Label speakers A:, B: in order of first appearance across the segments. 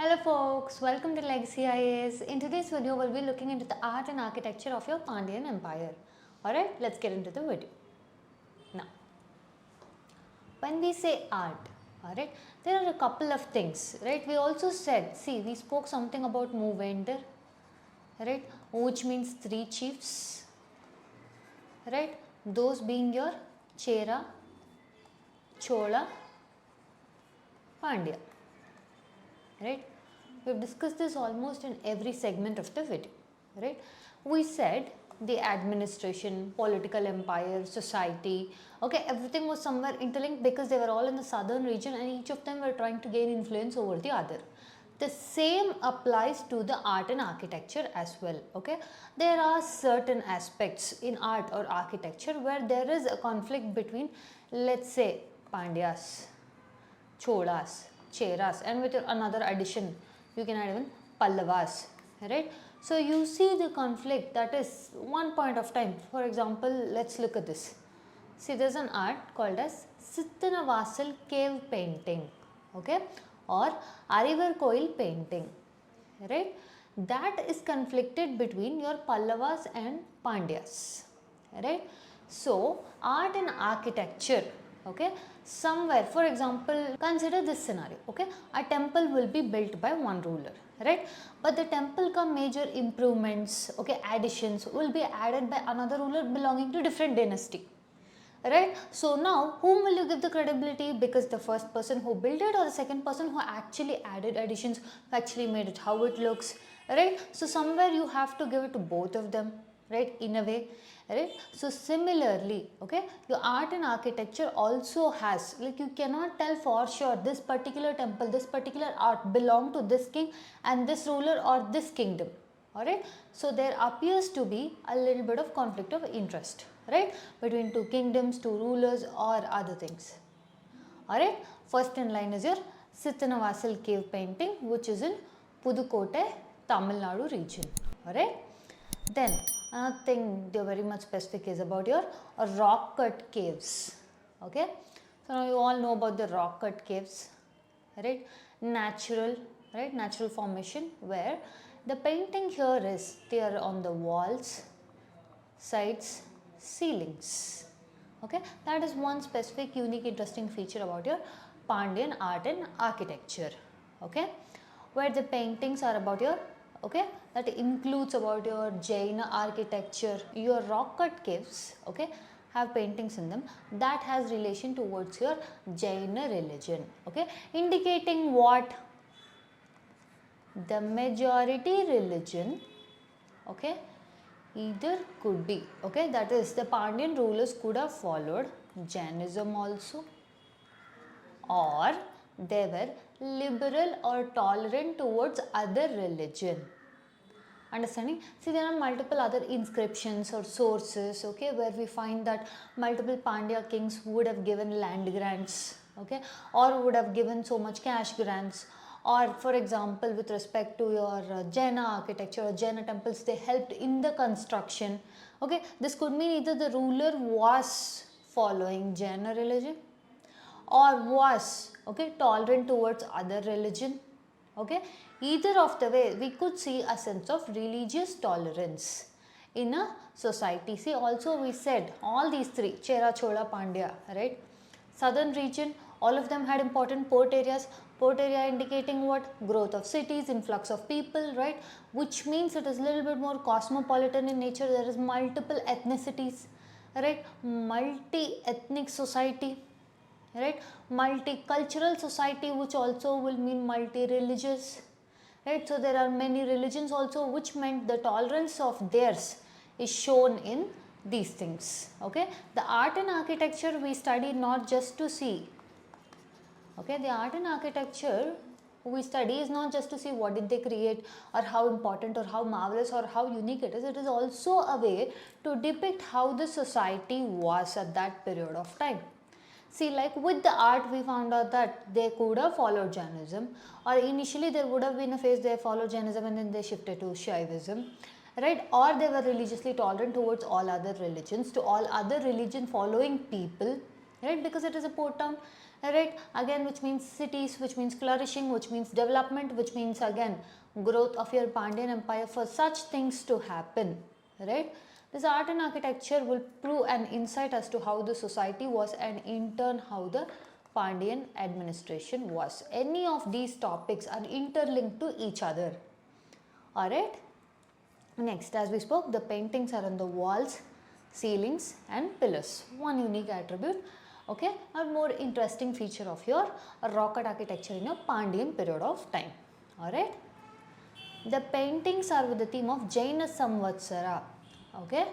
A: Hello folks, welcome to Legacy IAS. In today's video, we'll be looking into the art and architecture of your Pandian Empire. Alright, let's get into the video. Now, when we say art, alright, there are a couple of things, right? We also said, we spoke something about Movender, right, which means three chiefs, right? Those being your Chera, Chola, Pandya. Right, we've discussed this almost in every segment of the video, right? We said the administration, political empire, society, okay, everything was somewhere interlinked because they were all in the southern region and each of them were trying to gain influence over the other. The same applies to the art and architecture as well, okay? There are certain aspects in art or architecture where there is a conflict between, let's say, Pandyas, Cholas, Cheras, and with another addition you can add even Pallavas, right? So you see the conflict, that is one point of time. For example, let's look at this. See, there's an art called as Sittanavasal cave painting, okay, or Arivar Koil painting, right? That is conflicted between your Pallavas and Pandyas, right? So art and architecture, okay, somewhere, for example, consider this scenario, okay, a temple will be built by one ruler, right, but the temple come major improvements, okay, additions will be added by another ruler belonging to different dynasty, right? So now whom will you give the credibility, because the first person who built it or the second person who actually added additions, who actually made it how it looks, right? So somewhere you have to give it to both of them, right, in a way, right? So similarly, okay, your art and architecture also has, like, you cannot tell for sure this particular temple, this particular art belong to this king and this ruler or this kingdom, alright. So there appears to be a little bit of conflict of interest, right, between two kingdoms, two rulers or other things, alright. First in line is your Sittanavasal cave painting, which is in Pudukkottai, Tamil Nadu region, alright. Then another thing they are very much specific is about your rock cut caves, okay. So now you all know about the rock cut caves, right, natural formation, where the painting here is they are on the walls, sides, ceilings, okay. That is one specific unique interesting feature about your Pandian art and architecture, okay, where the paintings are about your, okay, that includes about your Jaina architecture. Your rock cut caves, okay, have paintings in them that has relation towards your Jaina religion, okay, indicating what? The majority religion, okay, either could be, okay, that is the Pandian rulers could have followed Jainism also, or they were liberal or tolerant towards other religion. Understanding? See, there are multiple other inscriptions or sources, okay, where we find that multiple Pandya kings would have given land grants, okay, or would have given so much cash grants, or for example with respect to your Jaina architecture or Jaina temples, they helped in the construction, okay. This could mean either the ruler was following Jaina religion or was, okay, tolerant towards other religion, okay. Either of the way we could see a sense of religious tolerance in a society. See, also we said all these three, Chera, Chola, Pandya, right, southern region, all of them had important port areas. Port area indicating what? Growth of cities, influx of people, right, which means it is a little bit more cosmopolitan in nature. There is multiple ethnicities, right, multi-ethnic society, right, multicultural society, which also will mean multi-religious, right. So there are many religions also, which meant the tolerance of theirs is shown in these things, okay. The art and architecture we study not just to see, okay, the art and architecture we study is not just to see what did they create or how important or how marvelous or how unique it is also a way to depict how the society was at that period of time. See, like with the art we found out that they could have followed Jainism, or initially there would have been a phase they followed Jainism and then they shifted to Shaivism, right, or they were religiously tolerant towards all other religions, to all other religion following people, right, because it is a port town, right? Again, which means cities, which means flourishing, which means development, which means again growth of your Pandyan empire. For such things to happen, right, this art and architecture will prove an insight as to how the society was, and in turn how the Pandyan administration was. Any of these topics are interlinked to each other. Alright. Next, as we spoke, the paintings are on the walls, ceilings and pillars. One unique attribute, okay, a more interesting feature of your rock cut architecture in your Pandyan period of time. Alright. The paintings are with the theme of Jaina Samvatsara, okay,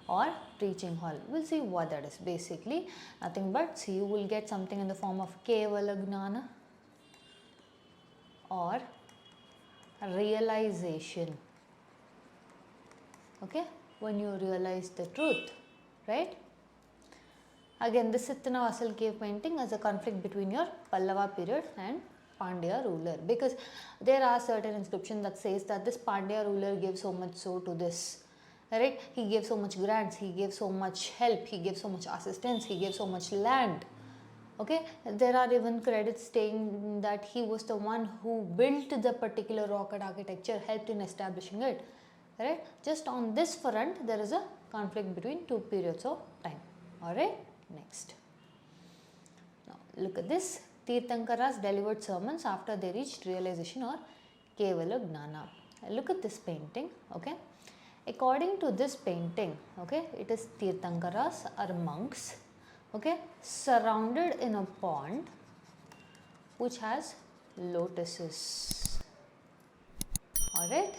A: or preaching hall. We'll see what that is. Basically, nothing but, see, you will get something in the form of Kevala Gnana or realization. Okay, when you realize the truth, right? Again, this Sittanavasal cave painting has a conflict between your Pallava period and Pandya ruler, because there are certain inscriptions that says that this Pandya ruler gave so much so to this, right? He gave so much grants, he gave so much help, he gave so much assistance, he gave so much land. Okay, there are even credits saying that he was the one who built the particular rock cut architecture, helped in establishing it. Right? Just on this front, there is a conflict between two periods of time. Alright, next. Now, look at this. Tirthankaras delivered sermons after they reached realization or Kevala Gnana. Look at this painting. Okay. According to this painting, okay, it is Tirthankaras or monks, okay, surrounded in a pond which has lotuses. Alright.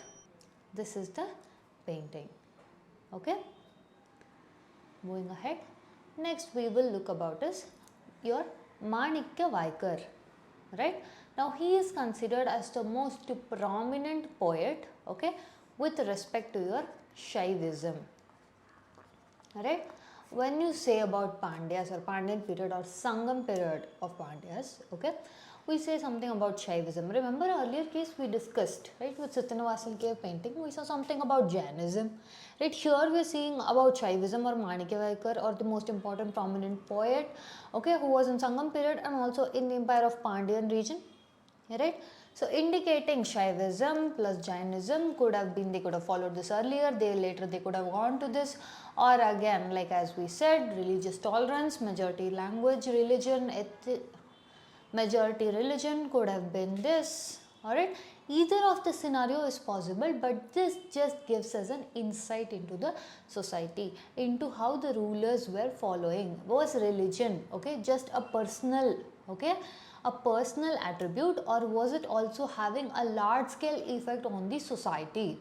A: This is the painting. Okay. Moving ahead. Next we will look about is your Manikya Vaikar. Right. Now he is considered as the most prominent poet, okay, with respect to your Shaivism. Alright. When you say about Pandyas or Pandyan period or Sangam period of Pandyas, okay, we say something about Shaivism. Remember earlier case we discussed, right, with Sittanavasal cave painting, we saw something about Jainism. Right, here we are seeing about Shaivism or Manikya Vaikar, or the most important prominent poet, okay, who was in Sangam period and also in the empire of Pandyan region. Right, so indicating Shaivism plus Jainism could have been, they could have followed this earlier, they could have gone to this, or again, like as we said, religious tolerance, majority language, religion, majority religion could have been this. Alright, either of the scenario is possible, but this just gives us an insight into the society, into how the rulers were following. Was religion, okay, just a personal, okay, a personal attribute, or was it also having a large scale effect on the society?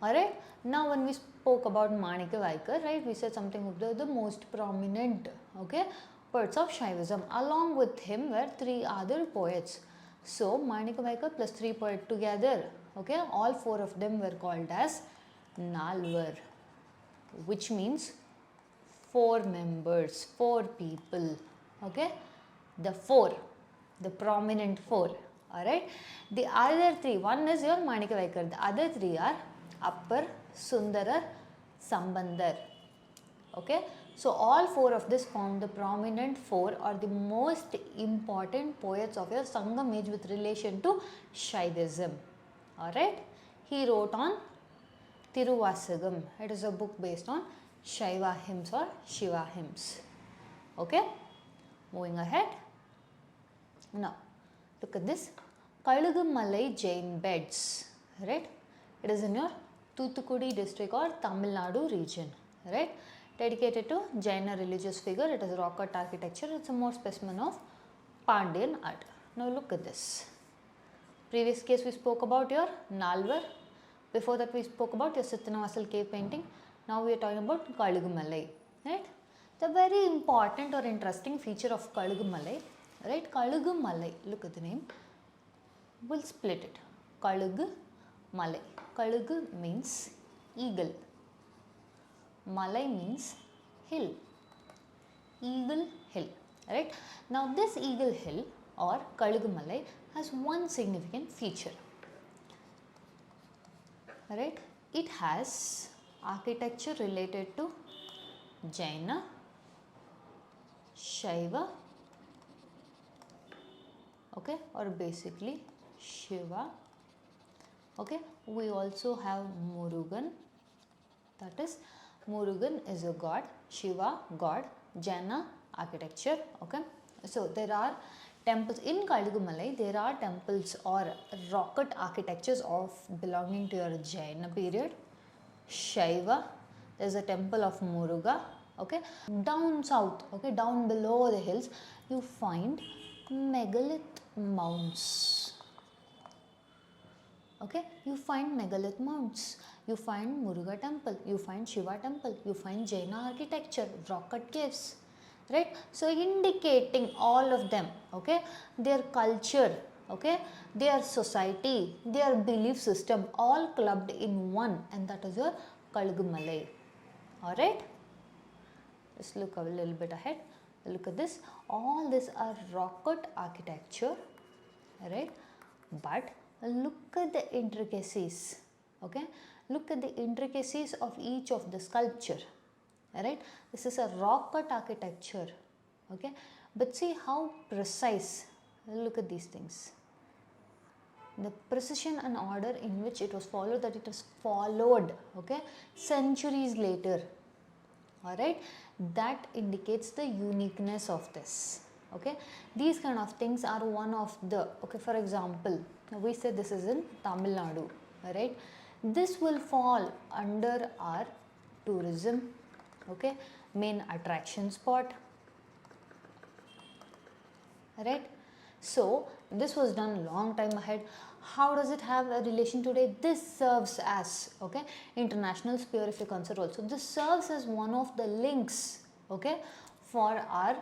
A: Alright, now when we spoke about Manikya Vaikar, right, we said something of the most prominent, okay, poets of Shaivism. Along with him were three other poets. So Manikya Vaikar plus three poets together, okay, all four of them were called as Nalvar, which means four members, four people, okay, the four, the prominent four. Alright, the other three, one is your Manikya Vaikar, the other three are Appar, Sundarar, Sambandar. Okay, so all four of this form the prominent four or the most important poets of your Sangam age with relation to Shaivism. Alright, he wrote on Tiruvasagam. It is a book based on Shaiva hymns or Shiva hymns. Okay, moving ahead. Now, look at this. Malay Jain beds. Right, it is in your Thoothukudi district or Tamil Nadu region. Right, dedicated to Jaina religious figure. It is rock cut architecture. It's a more specimen of Pandian art. Now look at this. Previous case we spoke about your Nalvar. Before that we spoke about your Sittanavasal cave painting. Now we are talking about Malay. Right, the very important or interesting feature of Malay. Right, Malay. Look at the name. We'll split it. Malay. Kalugu means eagle. Malay means hill. Eagle hill. Right. Now this eagle hill or Malay has one significant feature. Right. It has architecture related to Jaina, Shaiva okay, or basically Shiva. Okay, we also have Murugan, that is Murugan is a god, Shiva god, Jaina architecture. Okay, so there are temples in Malay, there are temples or rocket architectures of belonging to your Jaina period. Shaiva, there is a temple of Muruga. Okay, down south, okay, down below the hills, you find megalith mounds. Okay, you find megalith mounds, you find Muruga temple, you find Shiva temple, you find Jaina architecture, rocket caves, right? So indicating all of them, okay, their culture, okay, their society, their belief system, all clubbed in one, and that is your Malay. All right, just look a little bit ahead, look at this, all these are rocket architecture, right? But look at the intricacies, okay, look at the intricacies of each of the sculpture, right? This is a rocket architecture, okay, but see how precise, look at these things, the precision and order in which it was followed, that it was followed, okay, centuries later. All right, that indicates the uniqueness of this. Okay, these kind of things are one of the, okay, for example, we say this is in Tamil Nadu, right? This will fall under our tourism, okay, main attraction spot, right? So this was done long time ahead. How does it have a relation today? This serves as, okay, international sphere if you consider also. This serves as one of the links, okay, for our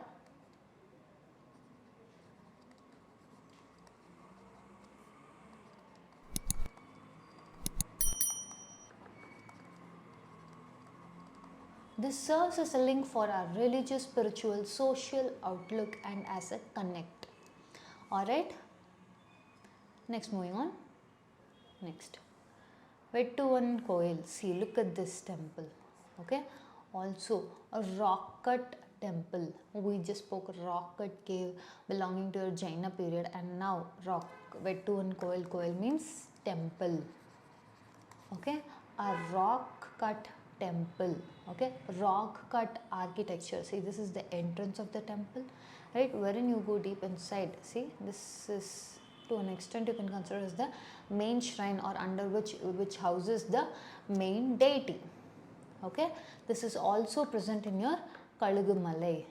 A: this serves as a link for our religious, spiritual, social outlook and as a connect. Alright, next moving on. Next, Vettuvan Koil. See, look at this temple. Okay, also a rock cut temple. We just spoke rock cut cave belonging to a Jaina period, and now rock Vettuvan Koil. Koil means temple. Okay, a rock cut temple, okay, rock cut architecture. See, this is the entrance of the temple, right, wherein you go deep inside. See, this is to an extent you can consider as the main shrine, or under which houses the main deity. Okay, this is also present in your Malay.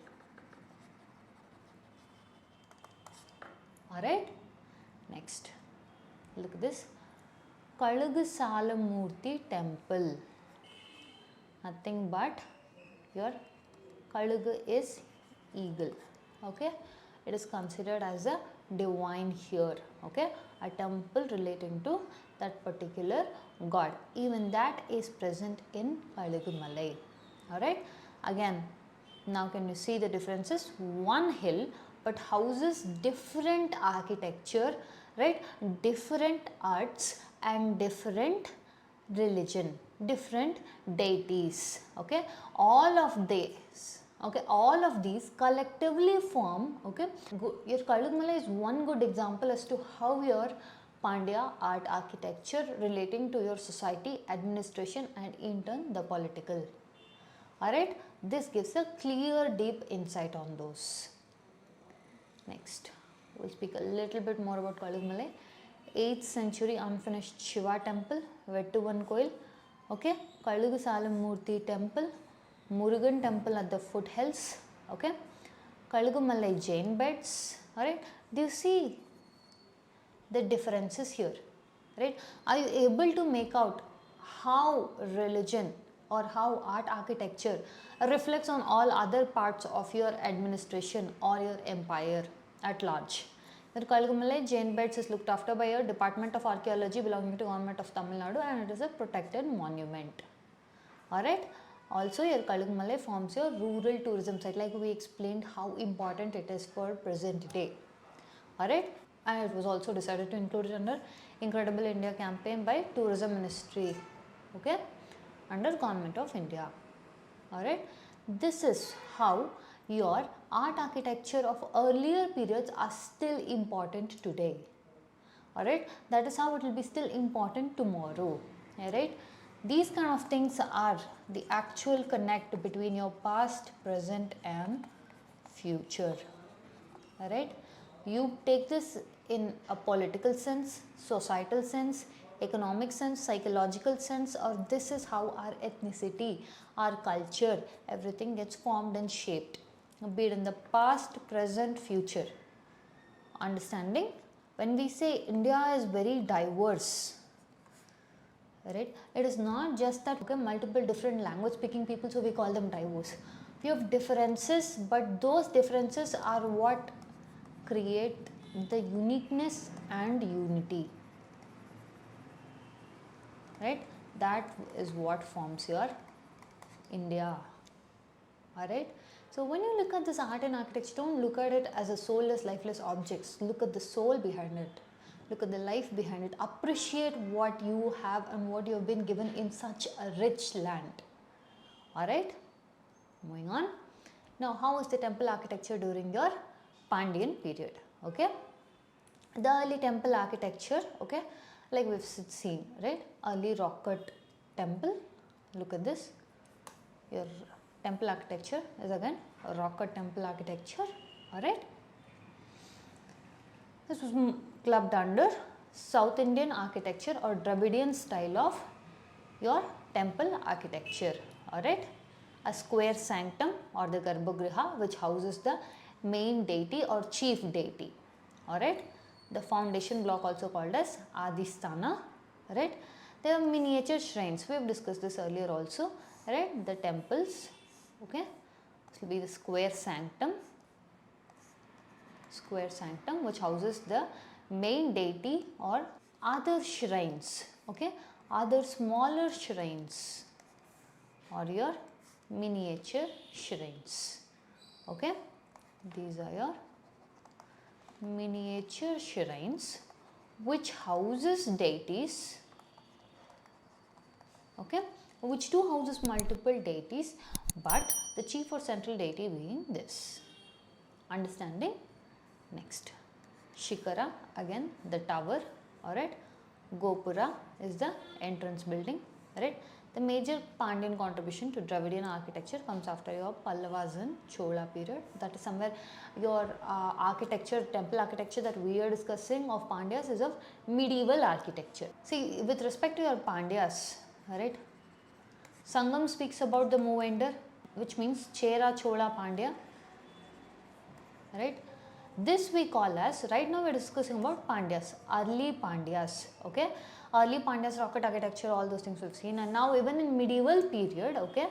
A: All right, next, look at this Salamurthy temple. Nothing but your Kalugu is eagle. Okay, it is considered as a divine here. Okay, a temple relating to that particular god. Even that is present in Malay. All right, again, now can you see the differences? One hill but houses different architecture, right, different arts and different religion, different deities. Okay, all of these, okay, all of these collectively form, okay, your Malay is one good example as to how your Pandya art architecture relating to your society, administration and in turn the political. Alright, this gives a clear deep insight on those. Next, we'll speak a little bit more about Malay. 8th century unfinished Shiva temple, Vettuvan Koil, okay, Kalugu Salamurthy temple, Murugan temple at the foothills, okay, Malay Jain beds. Alright, do you see the differences here, right? Are you able to make out how religion or how art architecture reflects on all other parts of your administration or your empire at large? The Malay Jain beds is looked after by a Department of Archaeology belonging to Government of Tamil Nadu, and it is a protected monument. Alright, also your Malay forms your rural tourism site, like we explained how important it is for present day. Alright, and it was also decided to include it under Incredible India campaign by Tourism Ministry, okay, under Government of India. Alright, this is how your art architecture of earlier periods are still important today. Alright, that is how it will be still important tomorrow. Alright, these kind of things are the actual connect between your past, present and future. Alright, you take this in a political sense, societal sense, economic sense, psychological sense, or this is how our ethnicity, our culture, everything gets formed and shaped, be it in the past, present, future. Understanding? When we say India is very diverse, right, it is not just that okay, multiple different language speaking people, so we call them diverse. We have differences, but those differences are what create the uniqueness and unity, right? That is what forms your India. Alright, so when you look at this art and architecture, don't look at it as a soulless, lifeless objects. Look at the soul behind it. Look at the life behind it. Appreciate what you have and what you have been given in such a rich land. Alright, moving on. Now, how was the temple architecture during your Pandian period? Okay, the early temple architecture, okay, like we've seen, right? Early rock cut temple. Look at this. Your temple architecture is again a rock cut temple architecture. Alright, this was clubbed under South Indian architecture or Dravidian style of your temple architecture. Alright, a square sanctum or the Garbhagriha which houses the main deity or chief deity. Alright, the foundation block also called as Adhisthana. Right, there are miniature shrines. We have discussed this earlier also. Right, the temples. Okay, this will be the square sanctum which houses the main deity or other shrines, okay, other smaller shrines or your miniature shrines. Okay, these are your miniature shrines which houses deities, okay, which do houses multiple deities, but the chief or central deity being this. Understanding? Next, Shikara, again the tower. Alright, Gopura is the entrance building. Right, the major Pandian contribution to Dravidian architecture comes after your Pallavas and Chola period. That is somewhere your architecture, temple architecture that we are discussing of Pandyas is of medieval architecture. See, with respect to your Pandyas, right, Sangam speaks about the Movender, which means Chera, Chola, Pandya. Right, this we call as, right now we are discussing about Pandyas, early Pandyas. Okay, early Pandyas, rocket architecture, all those things we've seen, and now even in medieval period, okay,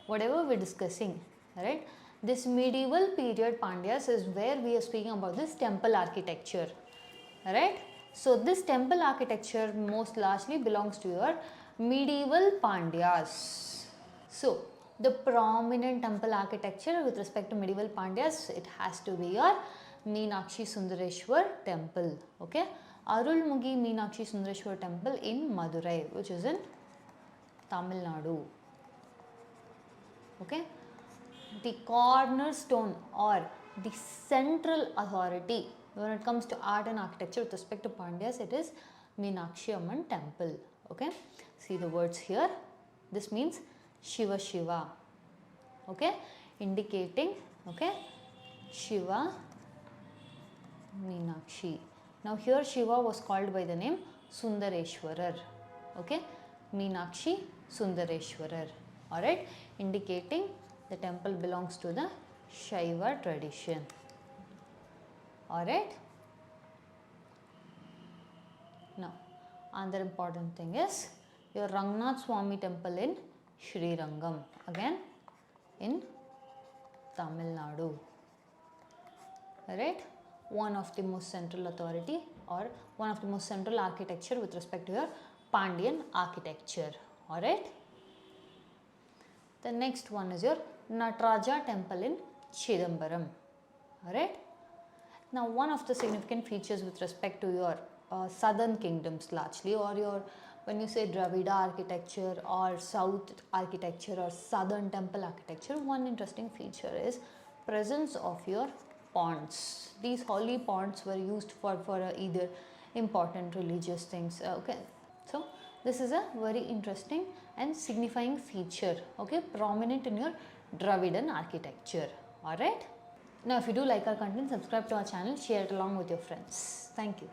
A: whatever we're discussing, right, this medieval period Pandyas is where we are speaking about this temple architecture. Right, so this temple architecture most largely belongs to your medieval Pandyas. So the prominent temple architecture with respect to medieval Pandyas, it has to be your Meenakshi Sundareshwar temple. Okay, Arulmugi Meenakshi Sundareshwar temple in Madurai, which is in Tamil Nadu. Okay, the cornerstone or the central authority when it comes to art and architecture with respect to Pandyas, it is Meenakshi Amman temple. Okay, see the words here. This means Shiva Shiva. Okay, indicating, okay, Shiva Meenakshi. Now here Shiva was called by the name Sundareshwarar. Okay, Meenakshi Sundareshwarar. Alright, indicating the temple belongs to the Shaiva tradition. Alright. Now, another important thing is your Rangnath Swami temple in Sri Rangam, again in Tamil Nadu. Alright, one of the most central authority or one of the most central architecture with respect to your Pandian architecture. Alright. The next one is your Nataraja temple in Chidambaram. Alright. Now, one of the significant features with respect to your southern kingdoms largely, or your, when you say Dravida architecture or south architecture or southern temple architecture, one interesting feature is presence of your ponds. These holy ponds were used for either important religious things. Okay, so this is a very interesting and signifying feature, okay, prominent in your Dravidian architecture. Alright. Now if you do like our content, subscribe to our channel, share it along with your friends. Thank you.